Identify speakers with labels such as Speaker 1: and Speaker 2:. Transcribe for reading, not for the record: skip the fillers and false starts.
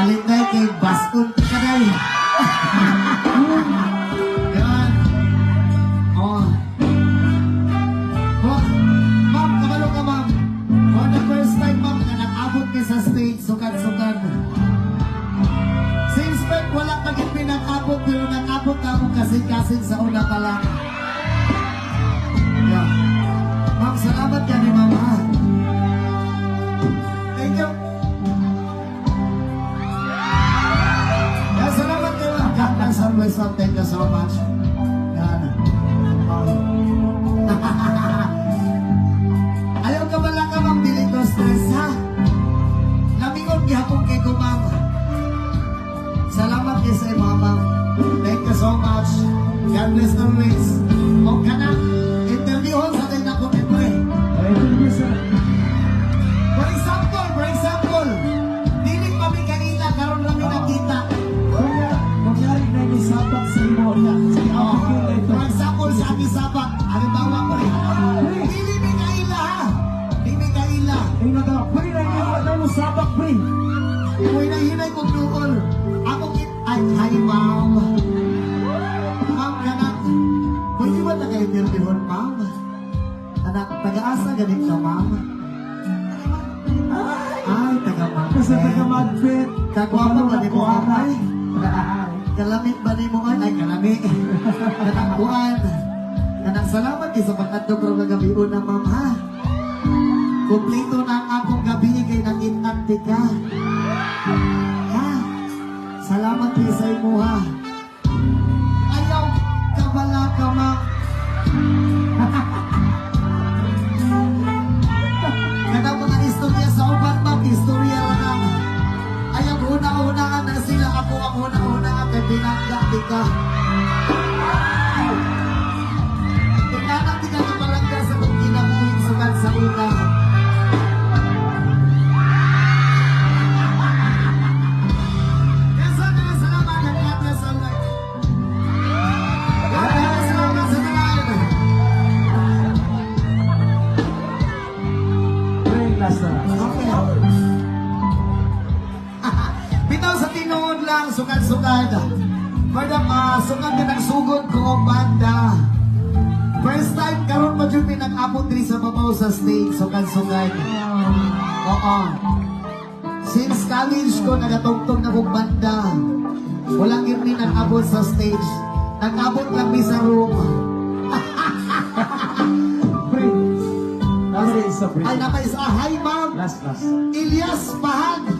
Speaker 1: Alingay kay Baskon ka na eh. Yan. Oh. Oh, ma'am, kabalo ka ma'am. For the first time ma'am, na nag-abot ka sa stage, sukat-sukat. Sa inspect, wala pagit pinag-abot, pero nag-abot ka mo kasing-kasing sa una pa lang. Yeah. Ma'am, salamat ka ni ma'am ha. Thank you. Yeah, salamat kayo ma'am. God always ma'am. Thank you so much. Yan. Ayaw ka wala ka ma'am, dili ko stress ha. Lamingon gihapon kay ko ma'am. Salamat kayo sa iyo ma'am. Thank you so much. God bless always. O ka na, interviewon sa tayo na ko ni Pre. For example, dinig pa mi kanina, karon lang mi nakita.
Speaker 2: Kunyari na yung sabak sa imo na.
Speaker 1: For example, sa aking sabak, ano tawa ko rin? Dili mi kaila ha. Dili mi kaila.
Speaker 2: Ay, pwede na yung sabak, pre.
Speaker 1: Uy, nahinay kong doon. Ay, hi ma'am. Ma'am, kanak. Pwede ba naka-interviewon, ma'am? Anak, taga-asa ganit ka, ma'am? Ay, taga-Macbeth.
Speaker 2: Kasi taga-Macbeth.
Speaker 1: Kagwapa ba ni mo, ay? Kalamit ba ni mo, ay, kalamit. Kanakuan. Kanak, salamat kayo sa pagkatog ng gabi na, ma'am, ha? Kumplito na ang akong gabi kay nangit-anti ka. Ha? Salamat kayo sa imo, ha? Ayaw, kabala ka, ma'am. Kada mga istorya sa uban, ma'am, istorya na na. Ayaw, una-unaan na sila. Ako ang una-unaan kay pinagdati ka. Ikanak di ka kapalangga sa kung kinabuhin sukan sa una. Yes, sir, salamat. God bless all night. Salamat sa talayan.
Speaker 2: Pre, last na.
Speaker 1: Okay. Bitaw sa tinuod lang, sukad-sukad. Madam, sukad na nagsugod ko ang banda. First time, karon pa dyan pinag-abot rin sa babaw sa stage, sukad-sukad. Oo. Since college ko, nagatugtog na kong banda. Walang yun pinag-abot sa stage. Nag-abot lang mi sa room.
Speaker 2: Pre. Last na isa, pre.
Speaker 1: Ay, nakaisa. Hi, ma'am.
Speaker 2: Last.
Speaker 1: Ilyas Pahag.